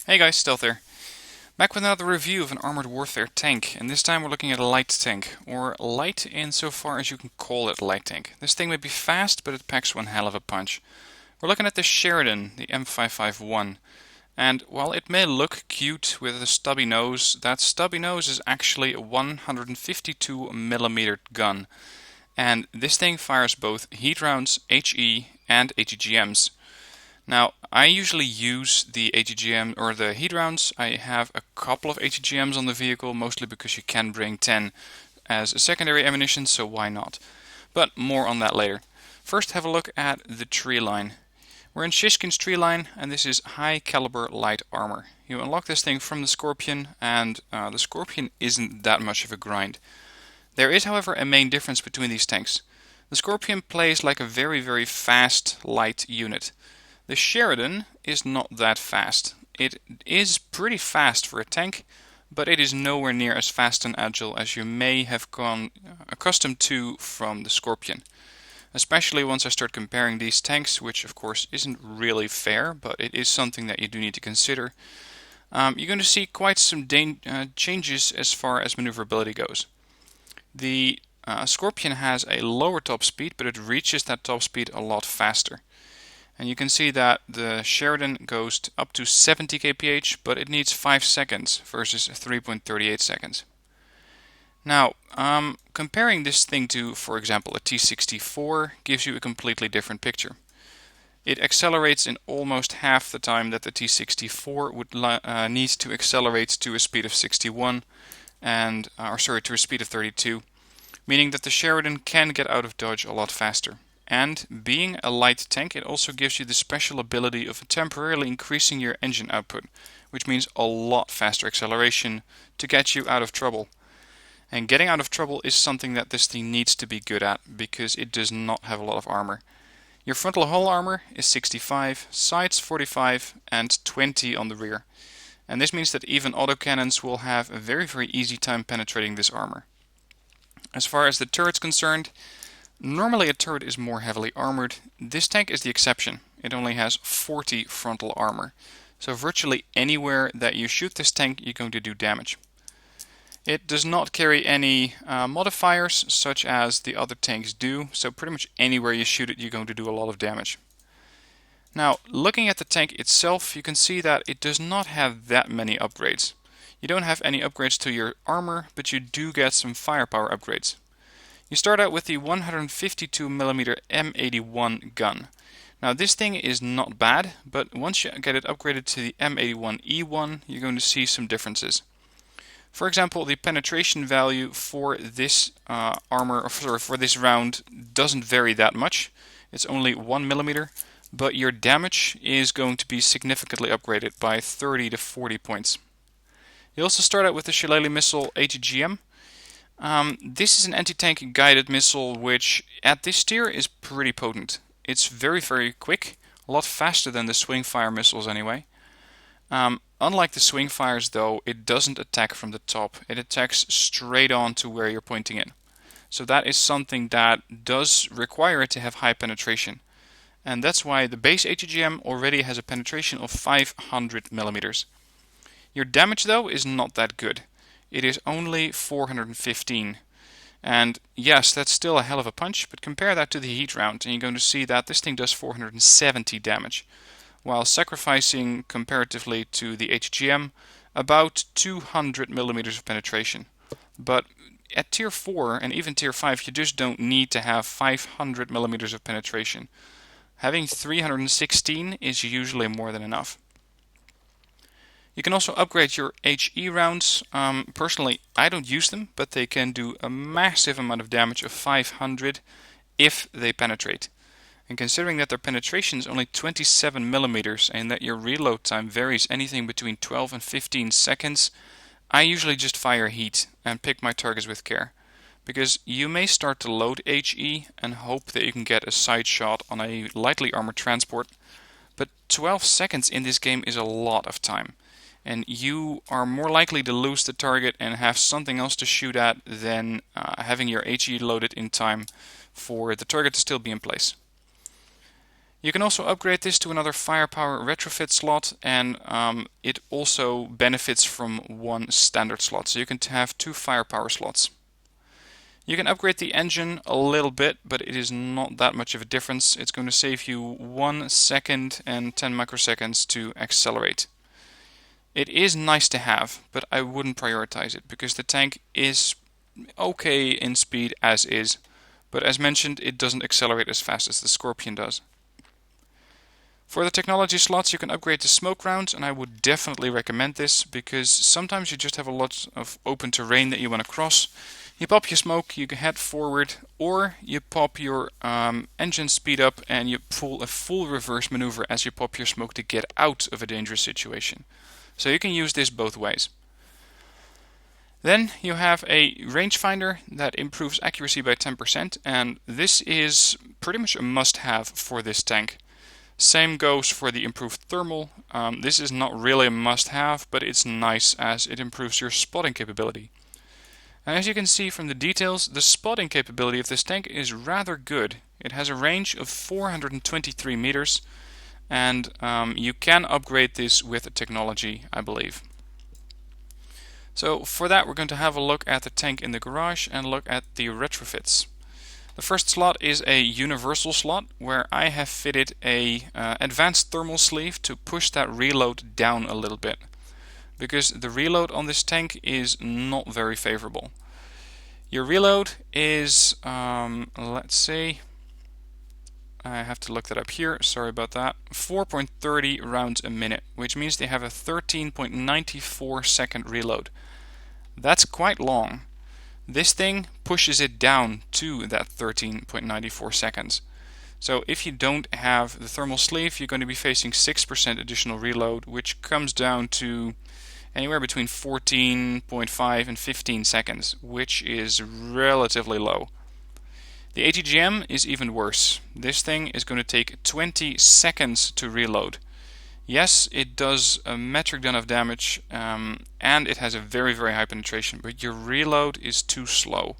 Hey guys, Stealth here. Back with another review of an armored warfare tank, and this time we're looking at a light tank, or light insofar as you can call it a light tank. This thing may be fast, but it packs one hell of a punch. We're looking at the Sheridan, the M551, and while it may look cute with a stubby nose, that stubby nose is actually a 152mm gun, and this thing fires both heat rounds, HE, and ATGMs. Now, I usually use the ATGM or the heat rounds. I have a couple of ATGMs on the vehicle, mostly because you can bring 10 as a secondary ammunition, so why not? But more on that later. First, have a look at the tree line. We're in Shishkin's tree line, and this is high caliber light armor. You unlock this thing from the Scorpion, and the Scorpion isn't that much of a grind. There is, however, a main difference between these tanks. The Scorpion plays like a very fast light unit. The Sheridan is not that fast. It is pretty fast for a tank, but it is nowhere near as fast and agile as you may have gone accustomed to from the Scorpion. Especially once I start comparing these tanks, which of course isn't really fair, but it is something that you do need to consider. You're going to see quite some changes as far as maneuverability goes. The Scorpion has a lower top speed, but it reaches that top speed a lot faster. And you can see that the Sheridan goes up to 70 kph, but it needs 5 seconds versus 3.38 seconds. Now, comparing this thing to, for example, a T64 gives you a completely different picture. It accelerates in almost half the time that the T64 would need to accelerate to a speed of 61, to a speed of 32, meaning that the Sheridan can get out of dodge a lot faster. And being a light tank, it also gives you the special ability of temporarily increasing your engine output, which means a lot faster acceleration to get you out of trouble. And getting out of trouble is something that this thing needs to be good at, because it does not have a lot of armor. Your frontal hull armor is 65, sides 45, and 20 on the rear. And this means that even autocannons will have a very easy time penetrating this armor. As far as the turret's concerned, normally a turret is more heavily armored. This tank is the exception. It only has 40 frontal armor. So virtually anywhere that you shoot this tank, you're going to do damage. It does not carry any modifiers such as the other tanks do, so pretty much anywhere you shoot it, you're going to do a lot of damage. Now, looking at the tank itself, you can see that it does not have that many upgrades. You don't have any upgrades to your armor, but you do get some firepower upgrades. You start out with the 152mm M81 gun. Now this thing is not bad, but once you get it upgraded to the M81E1, you're going to see some differences. For example, the penetration value for this for this round doesn't vary that much. It's only 1mm, but your damage is going to be significantly upgraded by 30 to 40 points. You also start out with the Shillelagh missile ATGM. This is an anti-tank guided missile which at this tier is pretty potent. It's very quick, a lot faster than the swing fire missiles anyway. Unlike the swing fires though, it doesn't attack from the top, it attacks straight on to where you're pointing it. So that is something that does require it to have high penetration. And that's why the base ATGM already has a penetration of 500mm. Your damage though is not that good. It is only 415. And yes, that's still a hell of a punch, but compare that to the heat round and you're going to see that this thing does 470 damage, while sacrificing comparatively to the ATGM about 200mm of penetration. But at tier 4 and even tier 5 you just don't need to have 500mm of penetration. Having 316 is usually more than enough. You can also upgrade your HE rounds. Personally, I don't use them, but they can do a massive amount of damage of 500 if they penetrate. And considering that their penetration is only 27mm and that your reload time varies anything between 12 and 15 seconds, I usually just fire heat and pick my targets with care. Because you may start to load HE and hope that you can get a side shot on a lightly armored transport, but 12 seconds in this game is a lot of time. And you are more likely to lose the target and have something else to shoot at than having your HE loaded in time for the target to still be in place. You can also upgrade this to another firepower retrofit slot, and it also benefits from one standard slot, so you can have two firepower slots. You can upgrade the engine a little bit, but it is not that much of a difference. It's going to save you 1 second and 10 microseconds to accelerate. It is nice to have, but I wouldn't prioritize it because the tank is okay in speed as is. But as mentioned, it doesn't accelerate as fast as the Scorpion does. For the technology slots, you can upgrade to smoke rounds, and I would definitely recommend this because sometimes you just have a lot of open terrain that you want to cross. You pop your smoke, you can head forward, or you pop your engine speed up and you pull a full reverse maneuver as you pop your smoke to get out of a dangerous situation. So you can use this both ways. Then you have a rangefinder that improves accuracy by 10%, and this is pretty much a must-have for this tank. Same goes for the improved thermal. This is not really a must-have, but it's nice as it improves your spotting capability. And as you can see from the details, the spotting capability of this tank is rather good. It has a range of 423 meters, and you can upgrade this with technology, I believe. So for that, we're going to have a look at the tank in the garage and look at the retrofits. The first slot is a universal slot where I have fitted a advanced thermal sleeve to push that reload down a little bit, because the reload on this tank is not very favorable. Your reload is, let's see, I have to look that up here, sorry about that, 4.30 rounds a minute, which means they have a 13.94 second reload. That's quite long. This thing pushes it down to that 13.94 seconds. So if you don't have the thermal sleeve, you're going to be facing 6% additional reload, which comes down to anywhere between 14.5 and 15 seconds, which is relatively low. The ATGM is even worse. This thing is going to take 20 seconds to reload. Yes, it does a metric ton of damage, and it has a very, very high penetration, but your reload is too slow.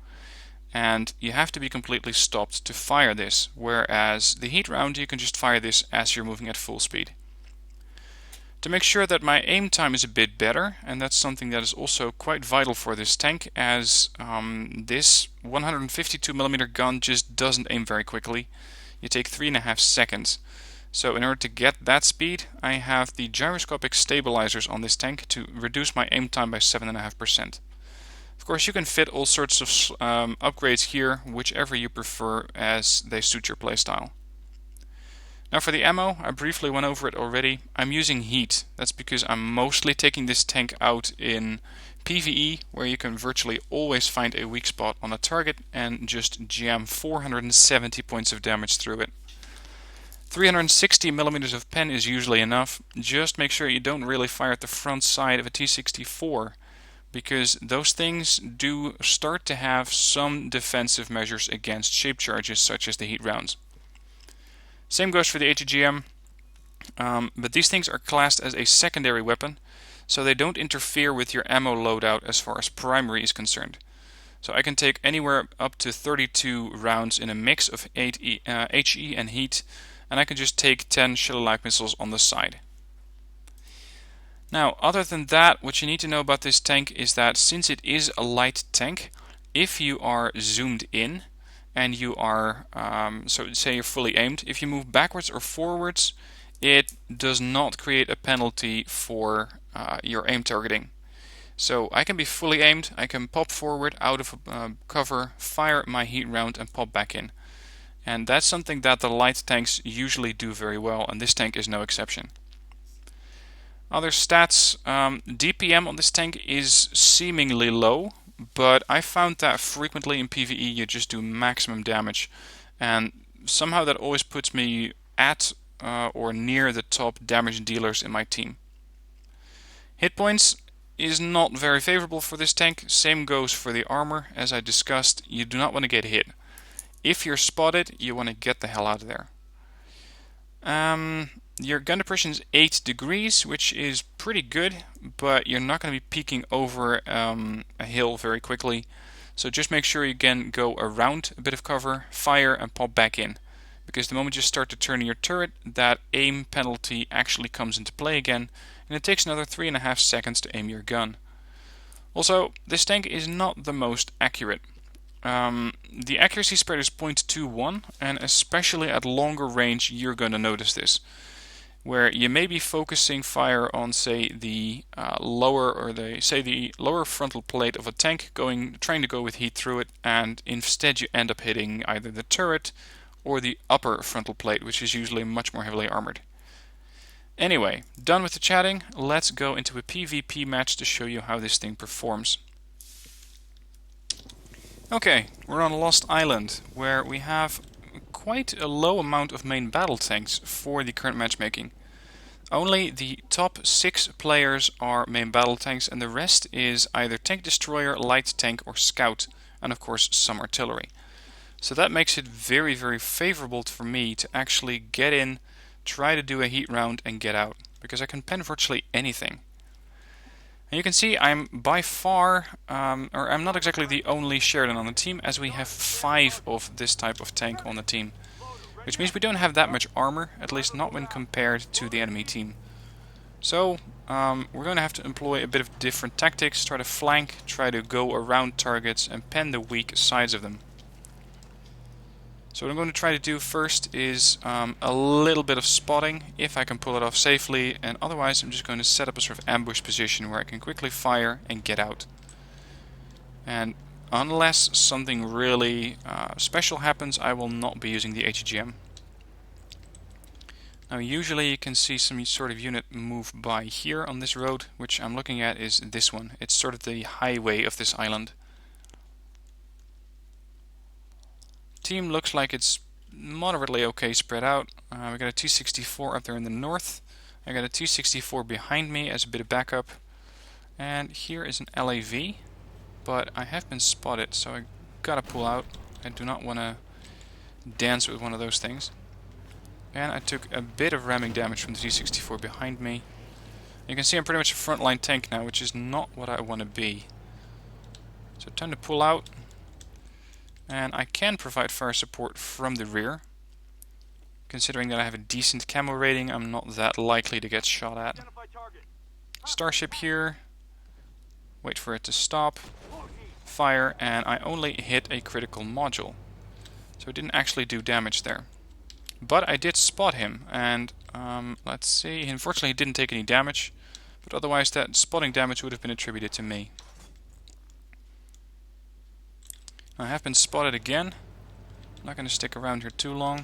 And you have to be completely stopped to fire this, whereas the heat round, you can just fire this as you're moving at full speed. To make sure that my aim time is a bit better, and that's something that is also quite vital for this tank, as this 152mm gun just doesn't aim very quickly. You take 3.5 seconds. So in order to get that speed, I have the gyroscopic stabilizers on this tank to reduce my aim time by 7.5%. Of course, you can fit all sorts of upgrades here, whichever you prefer as they suit your playstyle. Now for the ammo, I briefly went over it already. I'm using heat. That's because I'm mostly taking this tank out in PvE, where you can virtually always find a weak spot on a target and just jam 470 points of damage through it. 360mm of pen is usually enough. Just make sure you don't really fire at the front side of a T64, because those things do start to have some defensive measures against shape charges such as the heat rounds. Same goes for the ATGM, but these things are classed as a secondary weapon, so they don't interfere with your ammo loadout as far as primary is concerned. So I can take anywhere up to 32 rounds in a mix of HE and heat, and I can just take 10 Shell Light missiles on the side. Now, other than that, what you need to know about this tank is that since it is a light tank, if you are zoomed in, and you are, so say you're fully aimed, if you move backwards or forwards, it does not create a penalty for your aim targeting. So I can be fully aimed, I can pop forward out of cover, fire my heat round and pop back in. And that's something that the light tanks usually do very well, and this tank is no exception. Other stats, DPM on this tank is seemingly low, but I found that frequently in PvE you just do maximum damage, and somehow that always puts me at or near the top damage dealers in my team. Hit points is not very favorable for this tank. Same goes for the armor. As I discussed, you do not want to get hit. If you're spotted, you want to get the hell out of there. Your gun depression is 8 degrees, which is pretty good, but you're not going to be peeking over a hill very quickly. So just make sure you can go around a bit of cover, fire and pop back in, because the moment you start to turn your turret, that aim penalty actually comes into play again, and it takes another 3.5 seconds to aim your gun. Also, this tank is not the most accurate. The accuracy spread is 0.21, and especially at longer range you're going to notice this, where you may be focusing fire on, say, the lower frontal plate of a tank, trying to go with heat through it, and instead you end up hitting either the turret or the upper frontal plate, which is usually much more heavily armored. Anyway, done with the chatting, let's go into a PvP match to show you how this thing performs. Okay, we're on a Lost Island, where we have quite a low amount of main battle tanks for the current matchmaking. Only the top 6 players are main battle tanks, and the rest is either tank destroyer, light tank or scout, and of course some artillery. So that makes it very, very favorable for me to actually get in, try to do a heat round and get out, because I can pen virtually anything. And you can see I'm by far, or I'm not exactly the only Sheridan on the team, as we have 5 of this type of tank on the team. Which means we don't have that much armor, at least not when compared to the enemy team. So, we're going to have to employ a bit of different tactics, try to flank, try to go around targets and pen the weak sides of them. So what I'm going to try to do first is a little bit of spotting, if I can pull it off safely, and otherwise I'm just going to set up a sort of ambush position where I can quickly fire and get out. And unless something really special happens, I will not be using the ATGM. Now usually you can see some sort of unit move by here on this road, which I'm looking at is this one. It's sort of the highway of this island. Team looks like it's moderately okay spread out. We got a 264 up there in the north. I got a 264 behind me as a bit of backup. And here is an LAV, but I have been spotted, so I gotta pull out. I do not want to dance with one of those things. And I took a bit of ramming damage from the 264 behind me. You can see I'm pretty much a frontline tank now, which is not what I want to be. So time to pull out. And I can provide fire support from the rear. Considering that I have a decent camo rating, I'm not that likely to get shot at. Starship here. Wait for it to stop. Fire, and I only hit a critical module. So it didn't actually do damage there. But I did spot him, and let's see, unfortunately he didn't take any damage. But otherwise that spotting damage would have been attributed to me. I have been spotted again. I'm not going to stick around here too long.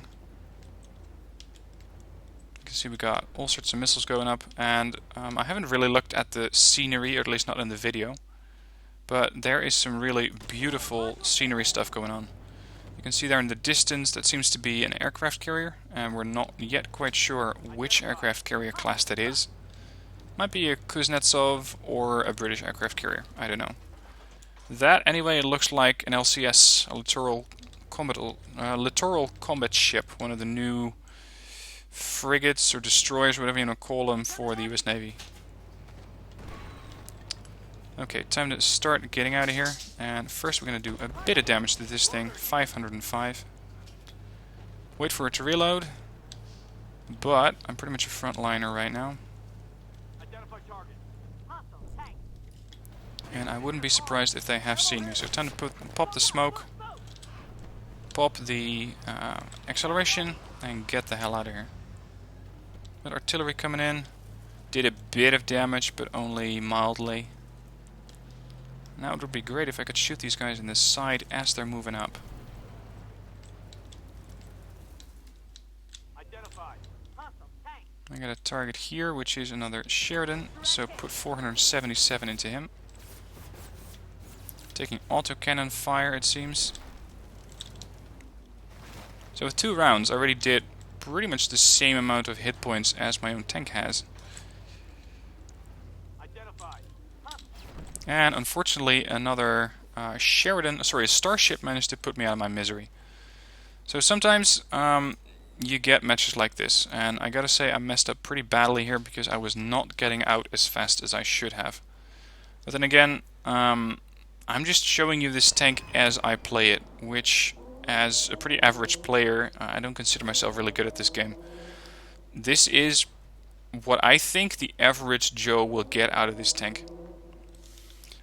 You can see we got all sorts of missiles going up, and I haven't really looked at the scenery, or at least not in the video. But there is some really beautiful scenery stuff going on. You can see there in the distance that seems to be an aircraft carrier, and we're not yet quite sure which aircraft carrier class that is. Might be a Kuznetsov or a British aircraft carrier, I don't know. That, anyway, it looks like an LCS, a littoral combat ship, one of the new frigates or destroyers, whatever you want to call them, for the US Navy. Okay, time to start getting out of here, and first we're going to do a bit of damage to this thing, 505. Wait for it to reload, but I'm pretty much a frontliner right now. And I wouldn't be surprised if they have seen me. So time to pop the smoke, pop the acceleration, and get the hell out of here. Got artillery coming in. Did a bit of damage, but only mildly. Now it would be great if I could shoot these guys in the side as they're moving up. I got a target here, which is another Sheridan, so put 477 into him. Taking autocannon fire, it seems. So with 2 rounds, I already did pretty much the same amount of hit points as my own tank has. And unfortunately, another a Starship managed to put me out of my misery. So sometimes you get matches like this, and I gotta say I messed up pretty badly here because I was not getting out as fast as I should have. But then again, I'm just showing you this tank as I play it, which as a pretty average player, I don't consider myself really good at this game. This is what I think the average Joe will get out of this tank.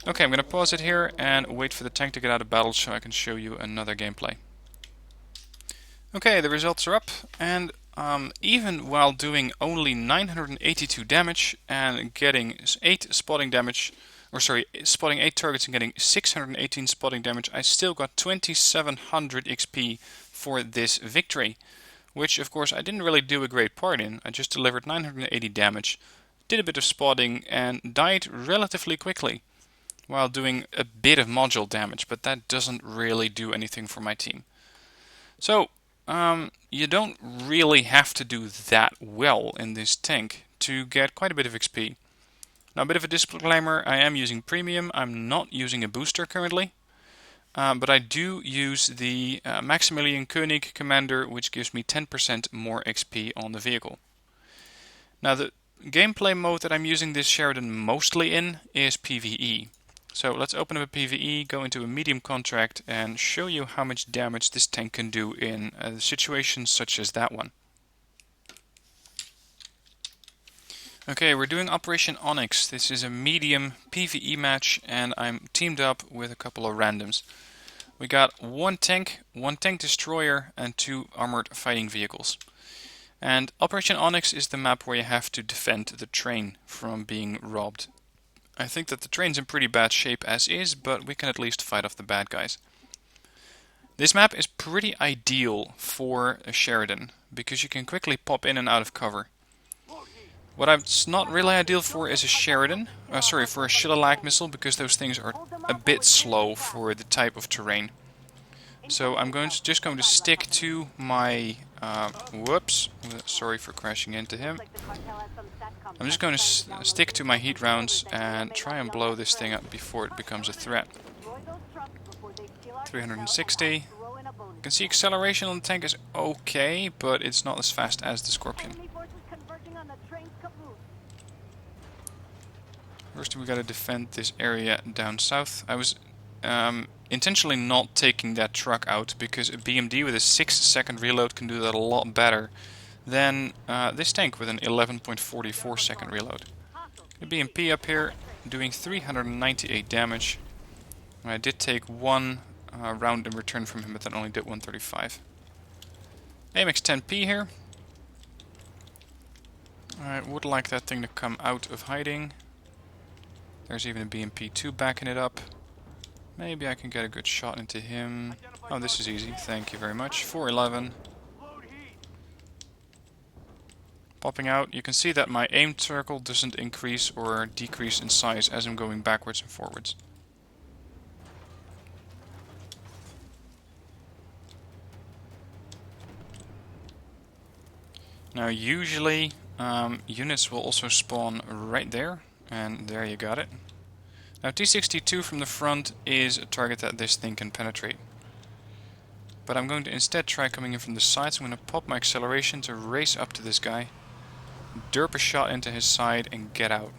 Okay, I'm going to pause it here and wait for the tank to get out of battle so I can show you another gameplay. Okay, the results are up, and even while doing only 982 damage and getting 8 spotting damage, spotting 8 targets and getting 618 spotting damage, I still got 2700 XP for this victory, which of course I didn't really do a great part in. I just delivered 980 damage, did a bit of spotting, and died relatively quickly while doing a bit of module damage, but that doesn't really do anything for my team. So, you don't really have to do that well in this tank to get quite a bit of XP. Now, a bit of a disclaimer, I am using premium, I'm not using a booster currently, but I do use the Maximilian Koenig Commander, which gives me 10% more XP on the vehicle. Now, the gameplay mode that I'm using this Sheridan mostly in is PvE. So let's open up a PvE, go into a medium contract, and show you how much damage this tank can do in situations such as that one. Okay, we're doing Operation Onyx. This is a medium PvE match, and I'm teamed up with a couple of randoms. We got one tank destroyer, and 2 armored fighting vehicles. And Operation Onyx is the map where you have to defend the train from being robbed. I think that the train's in pretty bad shape as is, but we can at least fight off the bad guys. This map is pretty ideal for a Sheridan, because you can quickly pop in and out of cover. What it's not really ideal for is a Sheridan, for a Shilalac missile, because those things are a bit slow for the type of terrain. So I'm just going to stick to my, whoops, sorry for crashing into him. I'm just going to stick to my heat rounds and try and blow this thing up before it becomes a threat. 360. You can see acceleration on the tank is okay, but it's not as fast as the Scorpion. First we gotta defend this area down south. I was intentionally not taking that truck out because a BMD with a 6-second reload can do that a lot better than this tank with an 11.44 second reload. The BMP up here doing 398 damage. I did take one round in return from him, but that only did 135. AMX-10P here. I would like that thing to come out of hiding. There's even a BMP-2 backing it up. Maybe I can get a good shot into him. Oh, this is easy. Thank you very much. 411. Popping out. You can see that my aim circle doesn't increase or decrease in size as I'm going backwards and forwards. Now usually units will also spawn right there, and there you got it. Now T-62 from the front is a target that this thing can penetrate. But I'm going to instead try coming in from the sides. I'm going to pop my acceleration to race up to this guy, derp a shot into his side and get out.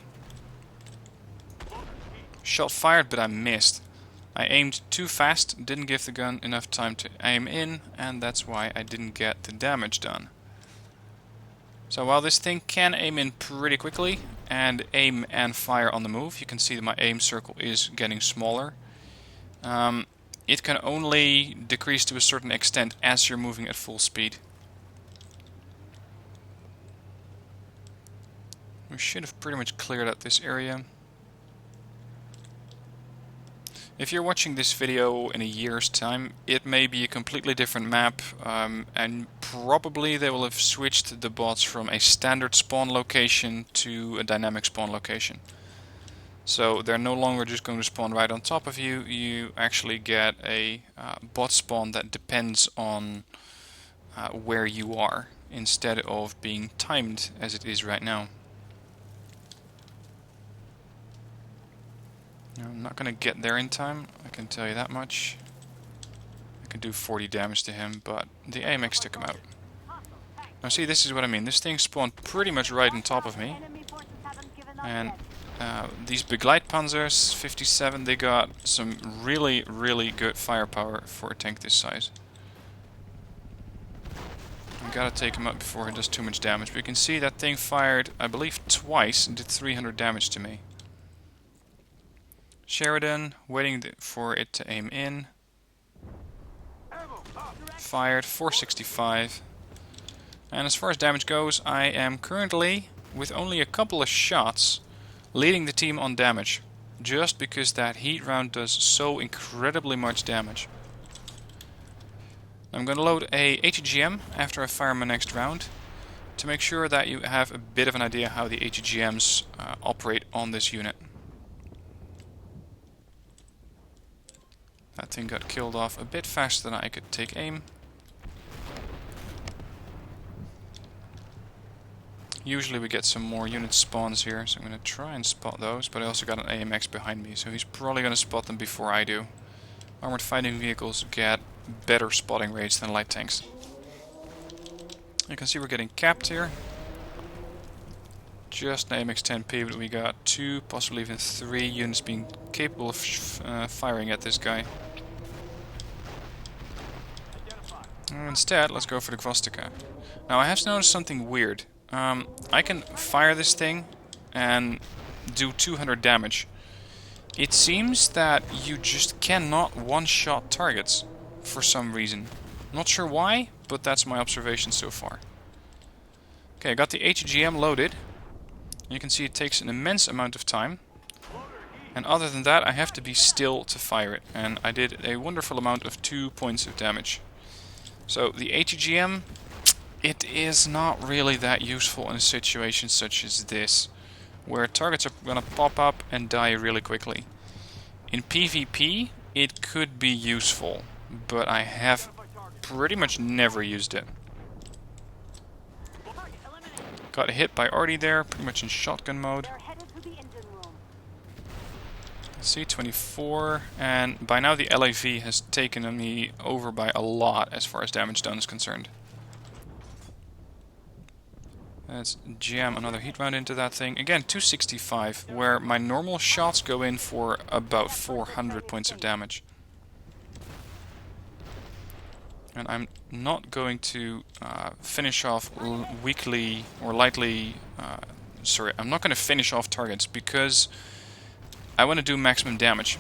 Shot fired, but I missed. I aimed too fast, didn't give the gun enough time to aim in, and that's why I didn't get the damage done. So while this thing can aim in pretty quickly and aim and fire on the move, you can see that my aim circle is getting smaller. It can only decrease to a certain extent as you're moving at full speed. We should have pretty much cleared out this area. If you're watching this video in a year's time, it may be a completely different map, and probably they will have switched the bots from a standard spawn location to a dynamic spawn location. So they're no longer just going to spawn right on top of you. You actually get a bot spawn that depends on where you are, instead of being timed as it is right now. I'm not going to get there in time, I can tell you that much. I can do 40 damage to him, but the AMX took him out. Now see, this is what I mean. This thing spawned pretty much right on top of me. And these big light Panzers, 57, they got some really, really good firepower for a tank this size. gotta take him out before he does too much damage. But you can see that thing fired, I believe, twice and did 300 damage to me. Sheridan, waiting for it to aim in. Fired, 465. And as far as damage goes, I am currently, with only a couple of shots, leading the team on damage. Just because that heat round does so incredibly much damage. I'm going to load a ATGM after I fire my next round, to make sure that you have a bit of an idea how the ATGMs operate on this unit. That thing got killed off a bit faster than I could take aim. Usually we get some more unit spawns here, so I'm going to try and spot those, but I also got an AMX behind me, so he's probably going to spot them before I do. Armored fighting vehicles get better spotting rates than light tanks. You can see we're getting capped here. Just an AMX-10P, but we got 2, possibly even 3 units being capable of firing at this guy. Instead, let's go for the Gvostika. Now I have noticed something weird. I can fire this thing and do 200 damage. It seems that you just cannot one-shot targets for some reason. Not sure why, but that's my observation so far. Okay, I got the ATGM loaded. You can see it takes an immense amount of time. And other than that, I have to be still to fire it. And I did a wonderful amount of 2 points of damage. So the ATGM, it is not really that useful in a situation such as this, where targets are going to pop up and die really quickly. In PvP, it could be useful, but I have pretty much never used it. Got hit by Artie there, pretty much in shotgun mode. C-24, and by now the LAV has taken me over by a lot as far as damage done is concerned. Let's jam another heat round into that thing. Again, 265, where my normal shots go in for about 400 points of damage. And I'm not going to finish off weakly or lightly... I'm not going to finish off targets because I want to do maximum damage.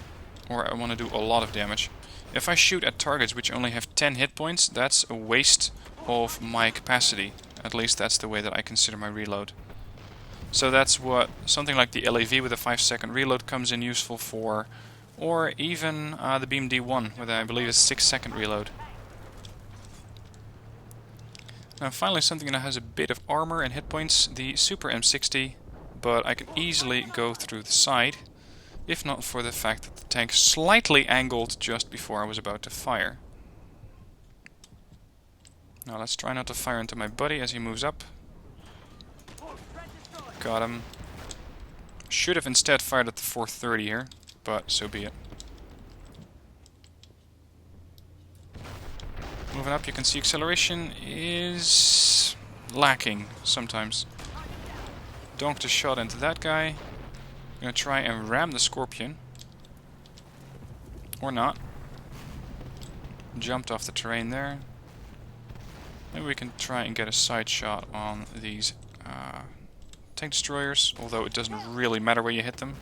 Or I want to do a lot of damage. If I shoot at targets which only have 10 hit points, that's a waste of my capacity. At least that's the way that I consider my reload. So that's what something like the LAV with a 5-second reload comes in useful for. Or even the Beam D1 with I believe a 6-second reload. Now finally something that has a bit of armor and hit points, the Super M60. But I can easily go through the side, if not for the fact that the tank slightly angled just before I was about to fire. Now let's try not to fire into my buddy as he moves up. Got him. Should have instead fired at the 430 here, but so be it. Moving up, you can see acceleration is lacking sometimes. Donked a shot into that guy. I'm gonna try and ram the Scorpion. Or not. Jumped off the terrain there. Maybe we can try and get a side shot on these tank destroyers, although it doesn't really matter where you hit them.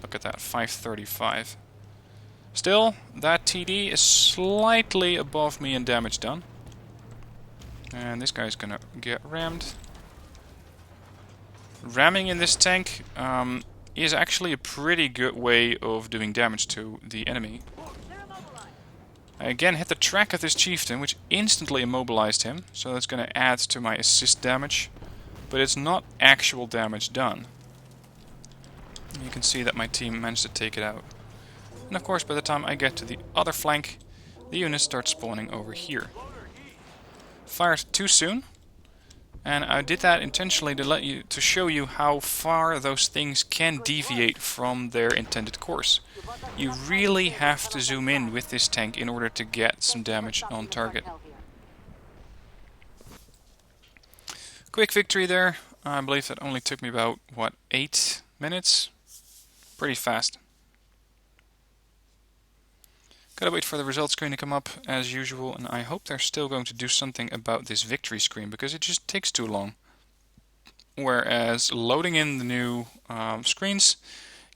Look at that, 535. Still, that TD is slightly above me in damage done. And this guy's gonna get rammed. Ramming in this tank is actually a pretty good way of doing damage to the enemy. I again hit the track of this chieftain, which instantly immobilized him, so that's going to add to my assist damage, but it's not actual damage done. You can see that my team managed to take it out. And of course, by the time I get to the other flank, the units start spawning over here. Fired too soon, and I did that intentionally to show you how far those things can deviate from their intended course. You really have to zoom in with this tank in order to get some damage on target. Quick victory there. I believe that only took me about, 8 minutes? Pretty fast. Gotta wait for the results screen to come up as usual, and I hope they're still going to do something about this victory screen because it just takes too long. Whereas loading in the new screens,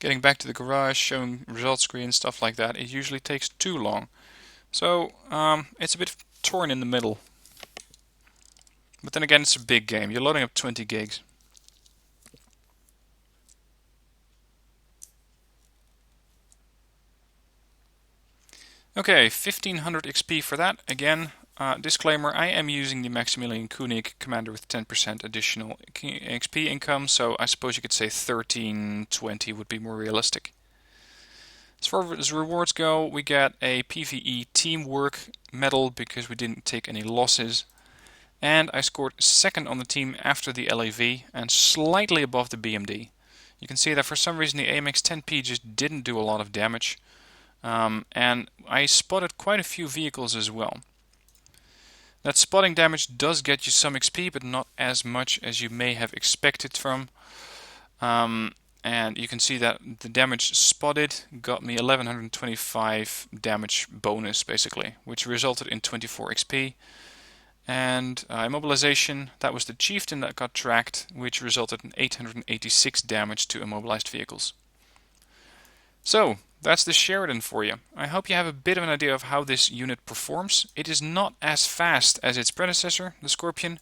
getting back to the garage, showing results screen, stuff like that, it usually takes too long. So it's a bit torn in the middle. But then again, it's a big game. You're loading up 20 gigs. Okay, 1500 XP for that. Again, disclaimer, I am using the Maximilian Koenig commander with 10% additional XP income, so I suppose you could say 1320 would be more realistic. As far as rewards go, we get a PvE teamwork medal because we didn't take any losses. And I scored second on the team after the LAV and slightly above the BMD. You can see that for some reason the AMX 10P just didn't do a lot of damage. And I spotted quite a few vehicles as well. That spotting damage does get you some XP, but not as much as you may have expected from. And you can see that the damage spotted got me 1125 damage bonus basically, which resulted in 24 XP. And immobilization, that was the chieftain that got tracked, which resulted in 886 damage to immobilized vehicles. So, that's the Sheridan for you. I hope you have a bit of an idea of how this unit performs. It is not as fast as its predecessor, the Scorpion.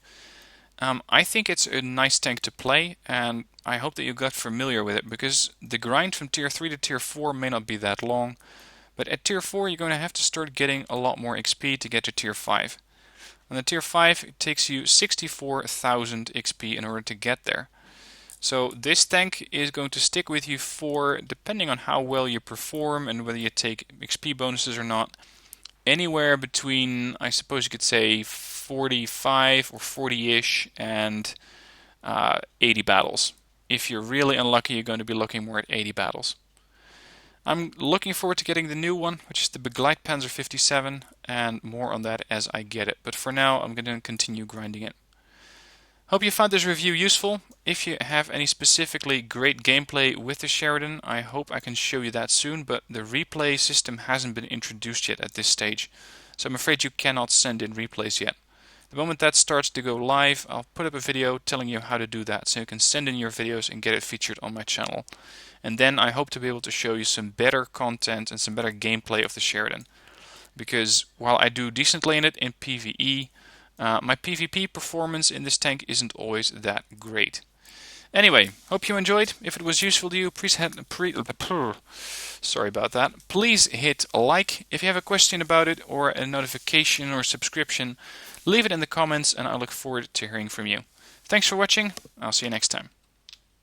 I think it's a nice tank to play, and I hope that you got familiar with it, because the grind from Tier 3 to Tier 4 may not be that long, but at Tier 4 you're going to have to start getting a lot more XP to get to Tier 5. And the Tier 5 it takes you 64,000 XP in order to get there. So this tank is going to stick with you for, depending on how well you perform and whether you take XP bonuses or not, anywhere between, I suppose you could say, 45 or 40-ish and 80 battles. If you're really unlucky, you're going to be looking more at 80 battles. I'm looking forward to getting the new one, which is the Begleitpanzer 57, and more on that as I get it. But for now, I'm going to continue grinding it. Hope you found this review useful. If you have any specifically great gameplay with the Sheridan, I hope I can show you that soon, but the replay system hasn't been introduced yet at this stage, so I'm afraid you cannot send in replays yet. The moment that starts to go live, I'll put up a video telling you how to do that, so you can send in your videos and get it featured on my channel. And then I hope to be able to show you some better content and some better gameplay of the Sheridan. Because while I do decently in it in PvE, my PvP performance in this tank isn't always that great. Anyway, hope you enjoyed. If it was useful to you, please sorry about that. Please hit like. If you have a question about it or a notification or subscription, leave it in the comments and I look forward to hearing from you. Thanks for watching. I'll see you next time.